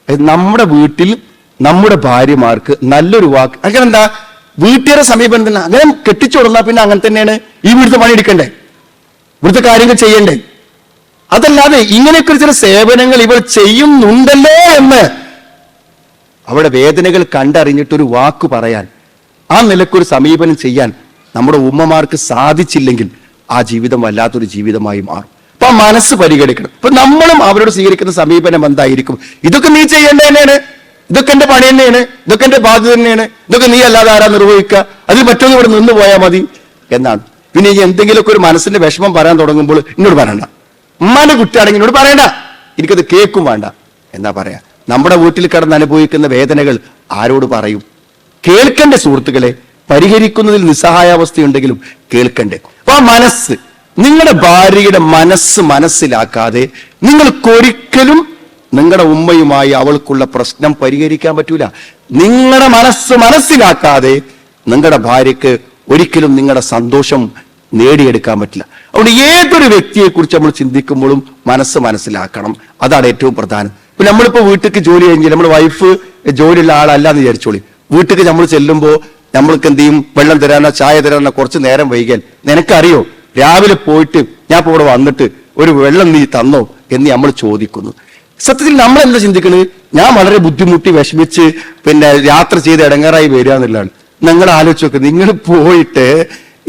നമ്മുടെ വീട്ടിൽ നമ്മുടെ ഭാര്യമാർക്ക് നല്ലൊരു വാക്ക്, അങ്ങനെ എന്താ വീട്ടുകാരെ സമീപനം തന്നെ, അങ്ങനെ കെട്ടിച്ചു കൊടുന്നാൽ പിന്നെ അങ്ങനെ തന്നെയാണ് ഈ വീട്ടിൽ പണിയെടുക്കണ്ടേ, ഇവിടുത്തെ കാര്യങ്ങൾ ചെയ്യണ്ടേ. അതല്ലാതെ ഇങ്ങനെയൊക്കെ ചില സേവനങ്ങൾ ഇവർ ചെയ്യുന്നുണ്ടല്ലോ എന്ന് അവിടെ വേദനകൾ കണ്ടറിഞ്ഞിട്ടൊരു വാക്ക് പറയാൻ, ആ നിലക്കൊരു സമീപനം ചെയ്യാൻ നമ്മുടെ ഉമ്മമാർക്ക് സാധിച്ചില്ലെങ്കിൽ ആ ജീവിതം വല്ലാത്തൊരു ജീവിതമായി മാറും. അപ്പൊ ആ മനസ്സ് പരിഗണിക്കണം. അപ്പൊ നമ്മളും അവരോട് സ്വീകരിക്കുന്ന സമീപനം എന്തായിരിക്കും? ഇതൊക്കെ നീ ചെയ്യേണ്ട തന്നെയാണ്, ഇതൊക്കെ എന്റെ പണി തന്നെയാണ്, ഇതൊക്കെ എന്റെ ബാധ്യത തന്നെയാണ്, ഇതൊക്കെ നീ അല്ലാതെ ആരാ നിർവഹിക്കുക, അതിൽ മറ്റൊന്നും ഇവിടെ നിന്ന് പോയാൽ മതി എന്നാണ്. പിന്നെ ഇനി എന്തെങ്കിലുമൊക്കെ ഒരു മനസ്സിന്റെ വിഷമം പറയാൻ തുടങ്ങുമ്പോൾ എന്നോട് പറയണ്ട, ഉമ്മാന്റെ കുട്ടിയാണെങ്കിൽ എന്നോട് പറയണ്ട, എനിക്കത് കേൾക്കും വേണ്ട എന്നാ പറയാ. നമ്മുടെ വീട്ടിൽ കിടന്ന് അനുഭവിക്കുന്ന വേദനകൾ ആരോട് പറയും? കേൾക്കണ്ടേ സുഹൃത്തുക്കളെ? പരിഹരിക്കുന്നതിൽ നിസ്സഹായാവസ്ഥയുണ്ടെങ്കിലും കേൾക്കണ്ടേ? അപ്പൊ ആ മനസ്സ്, നിങ്ങളുടെ ഭാര്യയുടെ മനസ്സ് മനസ്സിലാക്കാതെ നിങ്ങൾക്കൊരിക്കലും നിങ്ങളുടെ ഉമ്മയുമായി അവൾക്കുള്ള പ്രശ്നം പരിഹരിക്കാൻ പറ്റൂല. നിങ്ങളുടെ മനസ്സ് മനസ്സിലാക്കാതെ നിങ്ങളുടെ ഭാര്യക്ക് ഒരിക്കലും നിങ്ങളുടെ സന്തോഷം നേടിയെടുക്കാൻ പറ്റില്ല. അതുകൊണ്ട് ഏതൊരു വ്യക്തിയെ കുറിച്ച് നമ്മൾ ചിന്തിക്കുമ്പോഴും മനസ്സ് മനസ്സിലാക്കണം. അതാണ് ഏറ്റവും പ്രധാനം. ഇപ്പൊ നമ്മളിപ്പോ വീട്ടിലേക്ക് ജോലി കഴിഞ്ഞാൽ നമ്മുടെ വൈഫ് ജോലിയുള്ള ആളല്ലാന്ന് വിചാരിച്ചോളി, വീട്ടിലേക്ക് നമ്മൾ ചെല്ലുമ്പോ നമ്മൾക്ക് എന്ത് ചെയ്യും? വെള്ളം തരാനോ ചായ തരാനോ കുറച്ച് നേരം വൈകിയാൽ നിനക്കറിയോ രാവിലെ പോയിട്ട് ഞാൻ ഇപ്പോൾ ഇവിടെ വന്നിട്ട് ഒരു വെള്ളം നീ തന്നോ എന്ന് നമ്മൾ ചോദിക്കുന്നു. സത്യത്തിൽ നമ്മൾ എന്താ ചിന്തിക്കുന്നത്? ഞാൻ വളരെ ബുദ്ധിമുട്ടി വിഷമിച്ച് പിന്നെ യാത്ര ചെയ്ത് ഇടങ്ങാറായി വരിക എന്നുള്ളതാണ്. നിങ്ങൾ ആലോചിച്ച് നോക്കുക, നിങ്ങൾ പോയിട്ട്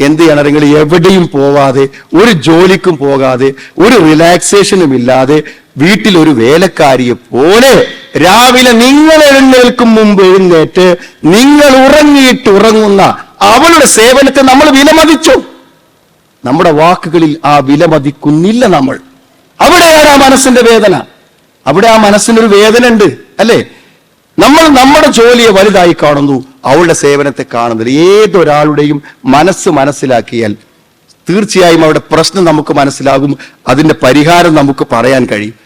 എന്ത് ചെയ്യണം? നിങ്ങൾ എവിടെയും പോവാതെ, ഒരു ജോലിക്കും പോകാതെ, ഒരു റിലാക്സേഷനും ഇല്ലാതെ വീട്ടിൽ ഒരു വേലക്കാരിയെ പോലെ രാവിലെ നിങ്ങൾ എഴുന്നേൽക്കും മുമ്പ് എഴുന്നേറ്റ് നിങ്ങൾ ഉറങ്ങിയിട്ട് ഉറങ്ങുന്ന അവളുടെ സേവനത്തെ നമ്മൾ വിലമതിച്ചു. നമ്മുടെ വാക്കുകളിൽ ആ വിലമതിക്കുന്നില്ല നമ്മൾ. അവിടെയാണ് ആ മനസ്സിന്റെ വേദന. അവിടെ ആ മനസ്സിനൊരു വേദന ഉണ്ട് അല്ലേ? നമ്മൾ നമ്മുടെ ജോലിയെ വലുതായി കാണുന്നു, അവളുടെ സേവനത്തെ കാണുന്നില്ല. ഏതൊരാളുടെയും മനസ്സ് മനസ്സിലാക്കിയാൽ തീർച്ചയായും അവിടെ പ്രശ്നം നമുക്ക് മനസ്സിലാകും, അതിന്റെ പരിഹാരം നമുക്ക് പറയാൻ കഴിയും.